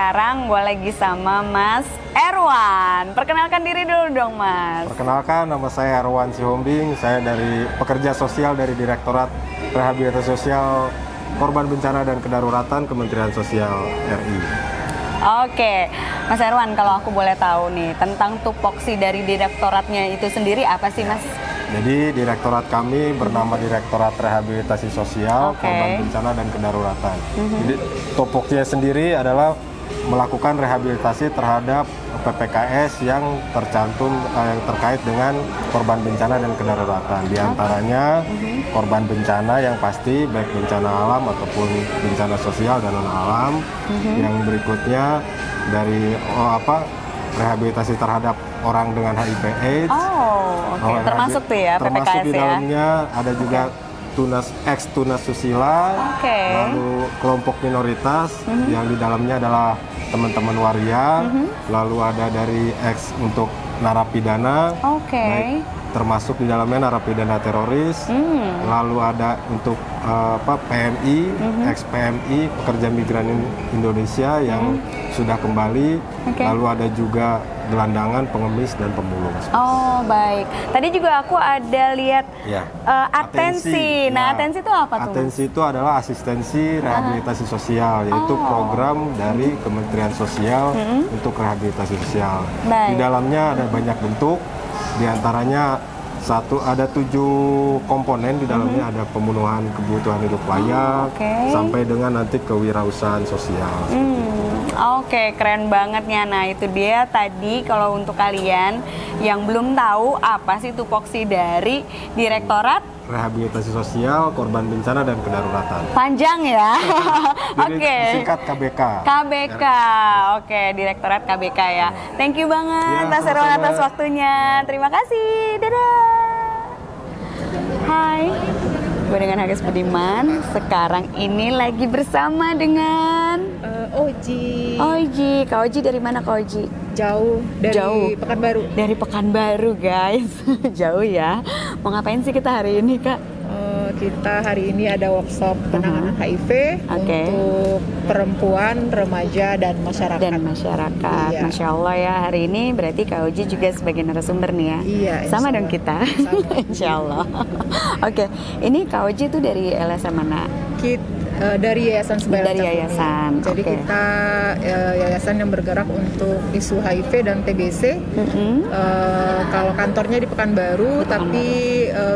sekarang gue lagi sama Mas Erwan. Perkenalkan diri dulu dong, Mas. Perkenalkan, nama saya Erwan Sihombing. Saya dari pekerja sosial dari Direktorat Rehabilitasi Sosial Korban Bencana dan Kedaruratan Kementerian Sosial RI. Oke, Mas Erwan, kalau aku boleh tahu nih tentang tupoksi dari direktoratnya itu sendiri apa sih, Mas? Jadi direktorat kami bernama Direktorat Rehabilitasi Sosial Korban Bencana dan Kedaruratan. Jadi tupoksinya sendiri adalah melakukan rehabilitasi terhadap PPKS yang tercantum yang terkait dengan korban bencana dan kedaruratan. Di antaranya korban bencana yang pasti baik bencana alam ataupun bencana sosial dan non alam. Yang berikutnya dari rehabilitasi terhadap orang dengan HIV/AIDS. Termasuk tuh ya PPKS. Termasuk di ya. dalamnya ada juga tunas susila, lalu kelompok minoritas yang di dalamnya adalah teman-teman waria, lalu ada dari untuk narapidana, baik termasuk di dalamnya narapidana teroris, lalu ada untuk PMI, ex-PMI, pekerja migran Indonesia yang sudah kembali, lalu ada juga gelandangan, pengemis, dan pemulung. Oh, baik. Tadi juga aku ada lihat atensi. Nah, atensi itu apa tuh? Atensi itu adalah asistensi rehabilitasi sosial, yaitu program dari Kementerian Sosial untuk rehabilitasi sosial. Di dalamnya ada banyak bentuk, di antaranya ada 7 komponen di dalamnya. Ada pemenuhan kebutuhan hidup layak sampai dengan nanti kewirausahaan sosial. Oke, keren banget ya. Nah, itu dia tadi kalau untuk kalian yang belum tahu apa sih tupoksi dari Direktorat Rehabilitasi Sosial Korban Bencana dan Kedaruratan. Panjang ya. Singkat KBK. KBK. Oke, Direktorat KBK ya. Thank you banget Mas Erwan atas waktunya. Terima kasih. Dadah. Hai. Gue dengan Hages Budiman. Sekarang ini lagi bersama dengan Oji. Kak Oji dari mana Kak Oji? Jauh dari Pekanbaru. Dari Pekanbaru, guys. Jauh ya. Mau ngapain sih kita hari ini, Kak? Kita hari ini ada workshop penanganan HIV untuk perempuan, remaja, dan masyarakat. Iya. Masya Allah ya, hari ini berarti Kak Oji juga sebagai narasumber nih ya. Iya. Sama dong kita. Insya Allah. Oke, ini Kak Oji tuh dari LSM mana? Dari Yayasan Sebaya Dari Yayasan. Jadi kita yayasan yang bergerak untuk isu HIV dan TBC. Kalau kantornya di Pekanbaru, tapi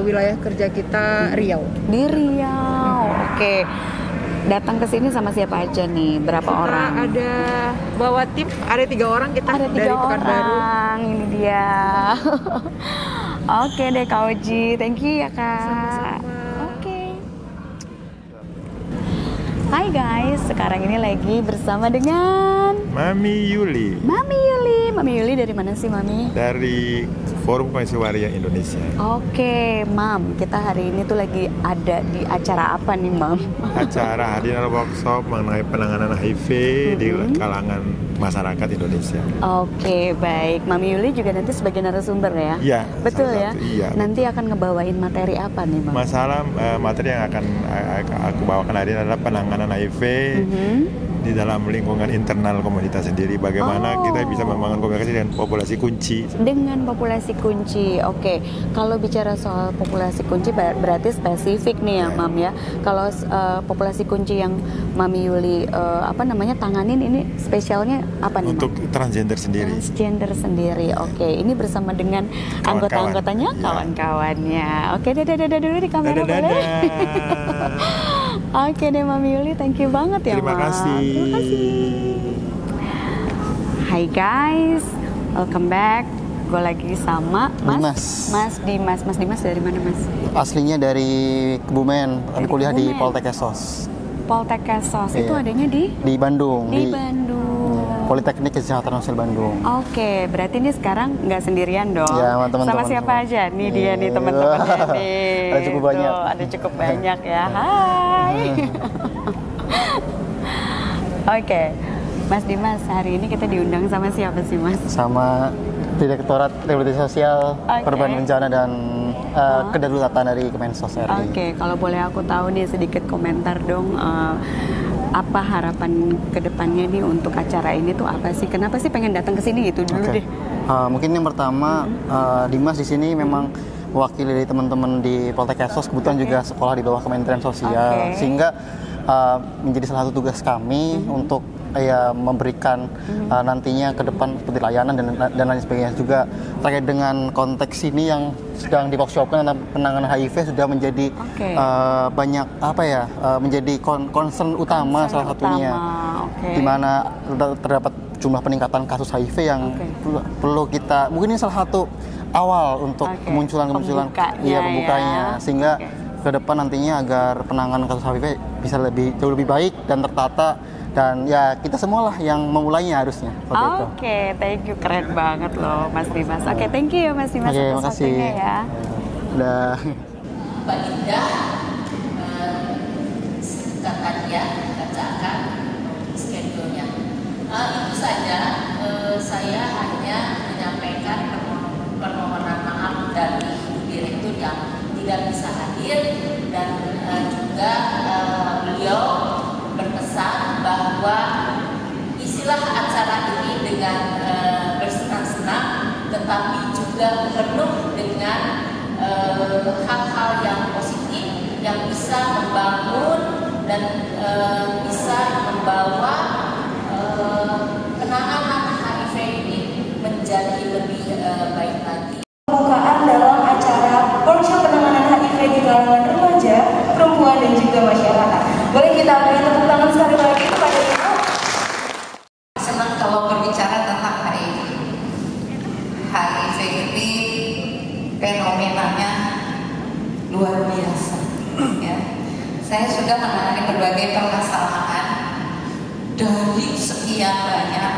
wilayah kerja kita Riau. Di Riau. Oke. Datang ke sini sama siapa aja nih? Berapa orang? Ada bawa tim, ada 3 orang kita dari Pekanbaru. Ini dia. Oke deh Kak Oji, thank you ya Kak. Sama-sama. Hai guys, sekarang ini lagi bersama dengan Mami Yuli. Mami Yuli dari mana sih Mami? Dari Forum Komisi Waria Indonesia. Oke, Mam, kita hari ini tuh lagi ada di acara apa nih, Mam? Acara hadir workshop mengenai penanganan HIV di kalangan masyarakat Indonesia. Oke, baik. Mami Yuli juga nanti sebagai narasumber ya? Iya. Betul ya? Iya. Nanti akan ngebawain materi apa nih, Mam? Masalah materi yang akan aku bawakan hari ini adalah penanganan HIV di dalam lingkungan internal komunitas sendiri. Bagaimana kita bisa membangun komunikasi dengan populasi kunci. Dengan populasi kunci, oke. Kalau bicara soal populasi kunci berarti spesifik nih ya, Mam ya. Kalau populasi kunci yang Mami Yuli tanganin ini spesialnya apa nih? Untuk transgender sendiri. Transgender sendiri, oke. Ini bersama dengan anggota-anggotanya, kawan-kawannya. Oke, dadah dulu di kamera boleh? Oke deh Mami Yuli, thank you banget ya, Terima kasih. Hai guys, welcome back. Gue lagi sama Mas Dimas. Mas Dimas dari mana Mas? Aslinya dari Kebumen, tapi kuliah di Poltek Esos. Poltek Esos, itu adanya di Bandung. Di Bandung. Politeknik Kesehatan Nasional Bandung. Oke, berarti ini sekarang nggak sendirian dong? Ya, teman-teman. Sama siapa aja? Nih dia nih teman-temannya nih. Ada cukup banyak. Ada cukup banyak ya. Hai. Oke, Mas Dimas, hari ini kita diundang sama siapa sih Mas? Sama Direktorat Rehabilitasi Sosial Korban Bencana dan Kedaruratan dari Kemensos RI. Oke, kalau boleh aku tahu nih sedikit komentar dong apa harapan kedepannya nih untuk acara ini tuh apa sih? Kenapa sih pengen datang ke sini gitu dulu Oke. deh? Mungkin yang pertama, Dimas di sini memang wakil dari teman-teman di Poltek Kesos, kebetulan juga sekolah di bawah Kementerian Sosial, sehingga menjadi salah satu tugas kami untuk ya memberikan nantinya ke depan seperti layanan dan lain sebagainya. Juga terkait dengan konteks ini yang sedang di-workshopkan tentang penanganan HIV sudah menjadi banyak menjadi concern utama salah satunya, di mana terdapat jumlah peningkatan kasus HIV yang perlu kita, mungkin ini salah satu awal untuk kemunculan pembukanya, sehingga ke depan nantinya agar penanganan kasus HIV bisa jauh lebih baik dan tertata, dan ya kita semualah yang memulainya harusnya. Oke, thank you, keren banget loh Mas Dimas. Oke, thank you ya Mas Dimas atas waktunya ya. Udah. Mbak Linda, kata dia bacakan schedule-nya. Itu saja, saya hanya menyampaikan permohonan maaf dari direktur yang tidak bisa hadir, dan juga beliau berpesan bahwa isilah acara ini dengan bersenang-senang, tetapi juga penuh dengan hal-hal yang positif yang bisa membangun dan bisa membawa penanganan HIV ini menjadi lebih baik lagi. Pembukaan dalam acara workshop penanganan HIV di kalangan remaja, perempuan dan juga masyarakat. Boleh kita beri tepuk tangan sekali lagi kepada Ibu. Senang kalau berbicara tentang HIV. HIV ini fenomenanya luar biasa. Ya. Saya sudah menangani berbagai permasalahan dari sekian banyak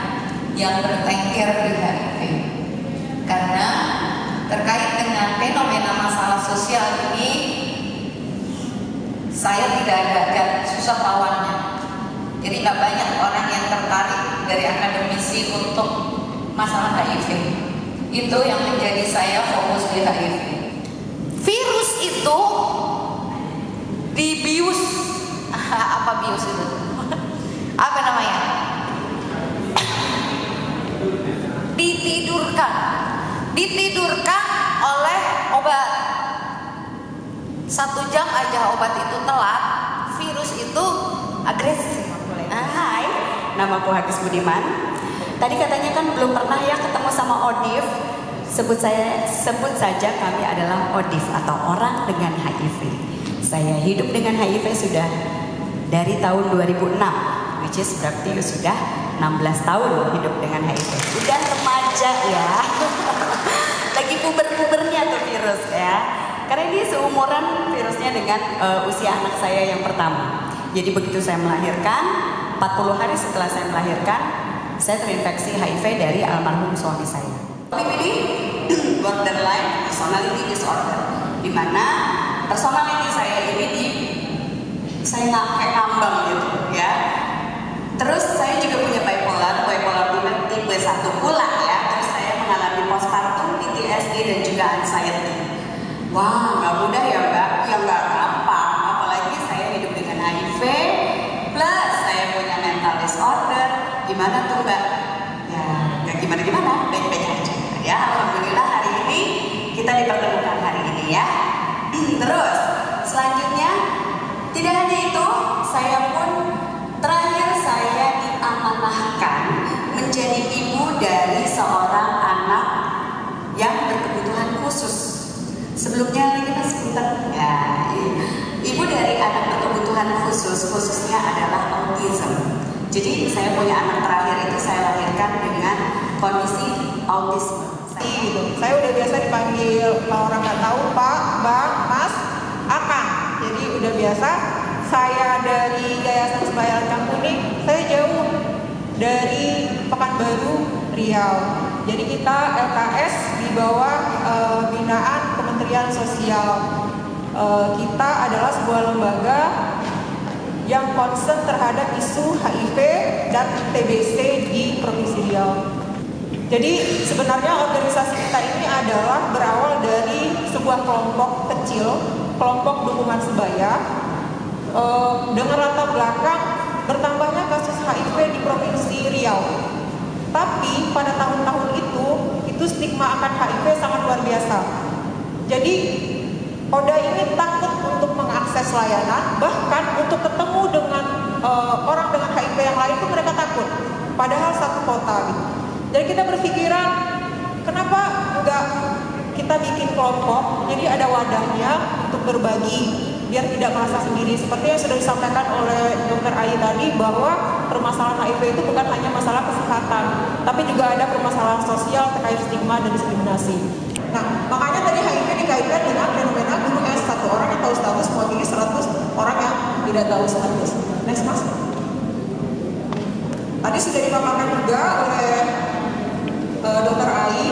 yang bertengger di HIV. Karena terkait dengan fenomena masalah sosial ini, saya tidak ada susah lawannya. Jadi tidak banyak orang yang tertarik dari akademisi untuk masalah HIV. Itu yang menjadi saya fokus di HIV. Virus itu dibius. Apa bius itu? Apa namanya? Ditidurkan oleh obat. 1 jam aja obat itu telat, virus itu agresif. Hai, namaku Hafiz Budiman. Tadi katanya kan belum pernah ya ketemu sama ODIF. Sebut saja kami adalah ODIF atau orang dengan HIV. Saya hidup dengan HIV sudah dari tahun 2006, which is berarti sudah 16 tahun hidup dengan HIV. Sudah remaja ya. Lagi puber-pubernya tuh virus ya. Karena ini seumuran virusnya dengan usia anak saya yang pertama. Jadi begitu saya melahirkan, 40 hari setelah saya melahirkan, saya terinfeksi HIV dari almarhum suami saya. PPD, borderline personality disorder, di mana personality saya ini saya nggak kayak ngambang gitu ya. Terus saya juga punya bipolar tipe 1 pula ya. Terus saya mengalami postpartum, PTSD dan juga anxiety. Wah, nggak mudah ya Mbak, ya nggak gampang. Apalagi saya hidup dengan HIV, plus saya punya mental disorder. Gimana tuh Mbak? Ya, nggak gimana-gimana, baik-baik aja. Ya, alhamdulillah hari ini kita dipertemukan hari ini ya. Terus, selanjutnya tidak hanya itu, saya pun terakhir saya diamanahkan menjadi ibu dari seorang anak yang berkebutuhan khusus. Sebelumnya lagi mas sebentar ya, ibu dari anak berkebutuhan khususnya adalah autism. Jadi saya punya anak terakhir itu saya lahirkan dengan kondisi autisme. Saya udah biasa dipanggil orang nggak tahu Pak, Mbak, Mas, Akang. Jadi udah biasa. Saya dari Yayasan Sebaya Lancang Kuning, saya jauh dari Pekanbaru, Riau. Jadi kita LKS di bawah binaan Kementerian Sosial. Kita adalah sebuah lembaga yang concern terhadap isu HIV dan TBC di Provinsi Riau. Jadi sebenarnya organisasi kita ini adalah berawal dari sebuah kelompok kecil, kelompok dukungan sebaya, dengan latar belakang bertambahnya kasus HIV di Provinsi Riau. Tapi pada tahun-tahun itu stigma akan HIV sangat luar biasa. Jadi Oda ini takut untuk mengakses layanan, bahkan untuk ketemu dengan orang dengan HIV yang lain itu mereka takut. Padahal satu kota gitu. Jadi kita berpikiran, kenapa enggak kita bikin kelompok, jadi ada wadahnya untuk berbagi, biar tidak merasa sendiri. Seperti yang sudah disampaikan oleh Dr. Ai tadi, bahwa permasalahan HIV itu bukan hanya masalah kesehatan, tapi juga ada permasalahan sosial terkait stigma dan diskriminasi. Nah, makanya tadi HIV dikaitkan dengan fenomena gunung es, satu orang yang tahu status mewakili 100 orang yang tidak tahu status. Next, Mas. Tadi sudah dipaparkan juga oleh Dr. Ai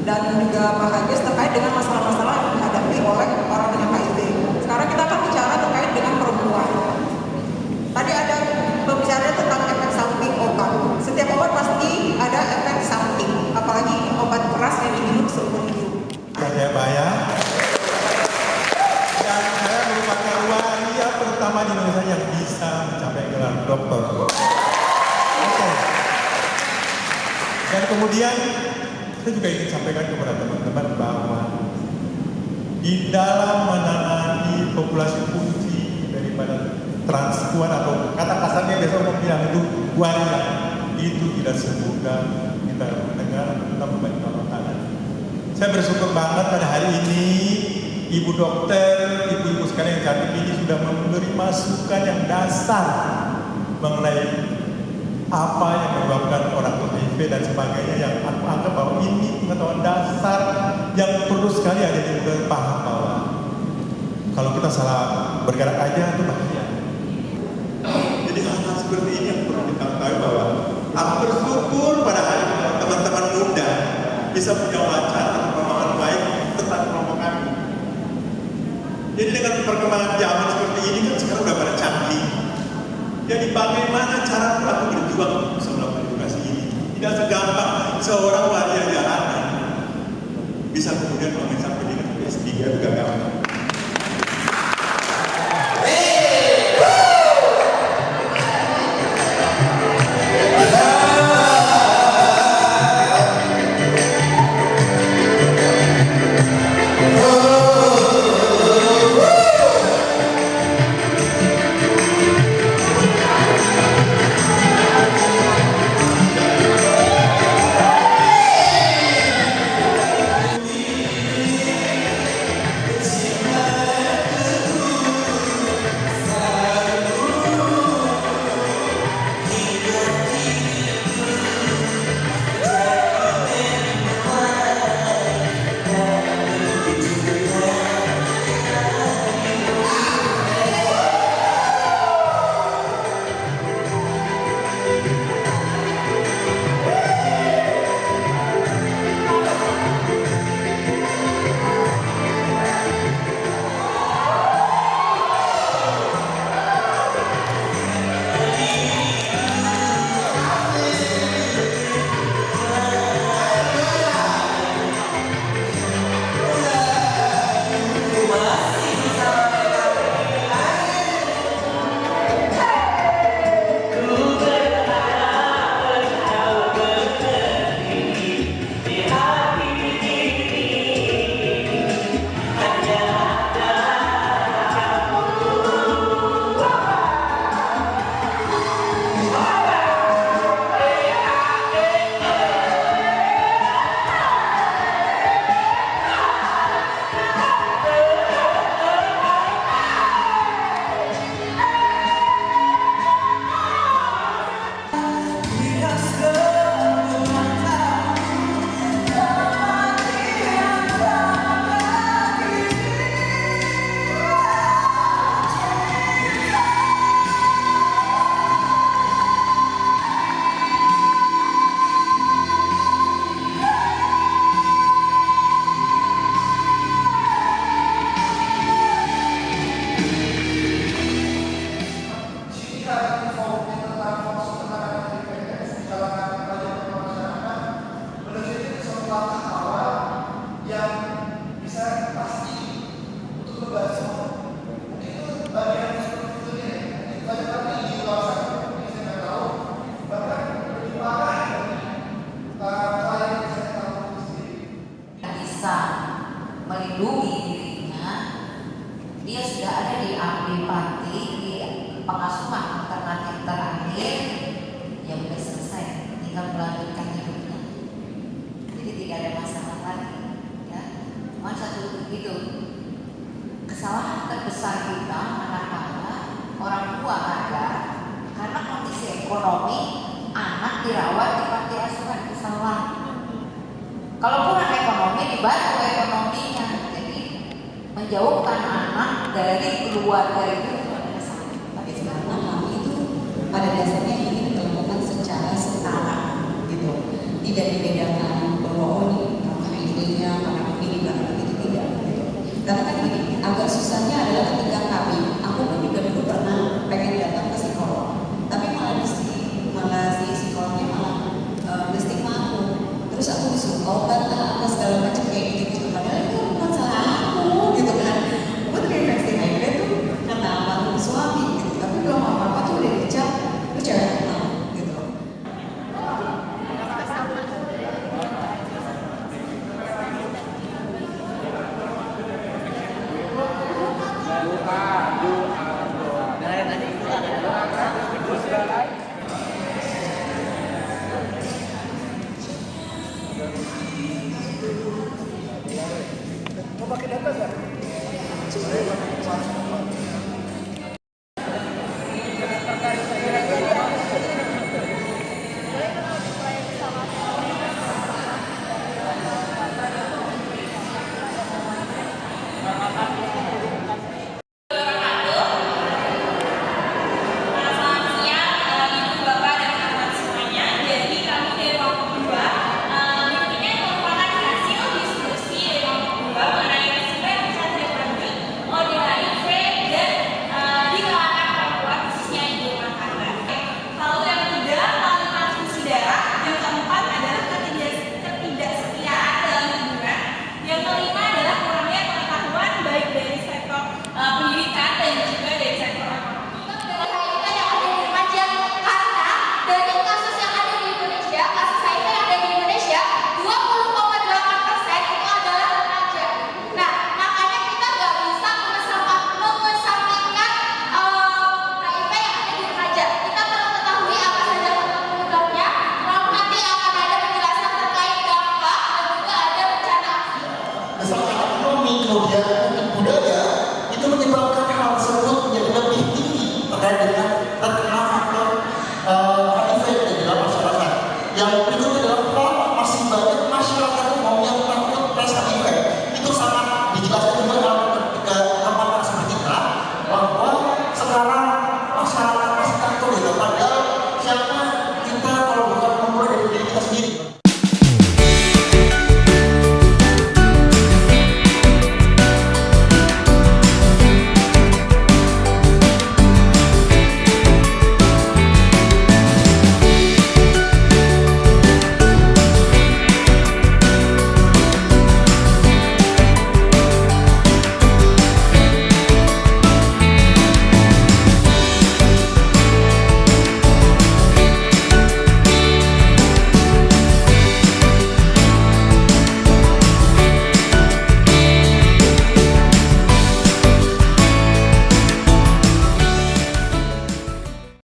dan juga Pak Hagis terkait dengan masalah-masalah yang dihadapi oleh orang dengan HIV. Sekarang kita akan bicara terkait dengan perempuan. Tadi ada pembicaraan tentang efek samping obat. Setiap obat pasti ada efek samping, apalagi obat keras yang diminum seumur hidup. Saya bayar. Dan saya merupakan waria pertama di Indonesia yang bisa mencapai gelar doktor. Oke. Dan kemudian saya juga ingin sampaikan kepada teman-teman bahwa di dalam menangani populasi kunci daripada transpuan atau kata kasarnya biasa orang bilang itu waria, itu tidak semudah kita mendengar tentang membantu makanan. Saya bersyukur banget pada hari ini ibu dokter, ibu-ibu sekalian yang cantik ini sudah memberi masukan yang dasar mengenai apa yang menyebabkan orang HIV dan sebagainya, yang aku anggap bahwa ini pengetahuan dasar yang perlu sekali ada di dalam paham bahwa kalau kita salah bergerak aja itu bahaya. Jadi hal-hal seperti ini yang perlu kita tahu bahwa aku bersyukur pada hari ini teman-teman muda bisa punya wacana atau pemahaman baik tentang kelompok kami. Jadi dengan perkembangan zaman seperti ini kan sekarang udah pada canggih. Jadi bagaimana cara aku berjuang sebelum edukasi ini? Tidak segampang seorang waria jalanan bisa kemudian mengejar pendidikan S3 juga gampang. di panti, di pengasuhan alternatif terakhir, ya udah selesai, tinggal melanjutkan hidupnya. Jadi tidak ada masalah lagi. Ya, cuma satu itu kesalahan terbesar kita anak-anak, orang tua ada karena kondisi ekonomi anak dirawat di panti asuhan itu salah. Kalau kurang ekonomi dibantu ekonominya, jadi menjauhkan anak dari keluarga itu adalah salah. Tapi sekarang kami itu pada dasarnya ingin dilakukan secara setara gitu, tidak dibedakan bahwa oh ini karena HIV-nya, karena ini, karena itu tidak gitu. Karena kan begini, agak susahnya adalah ketika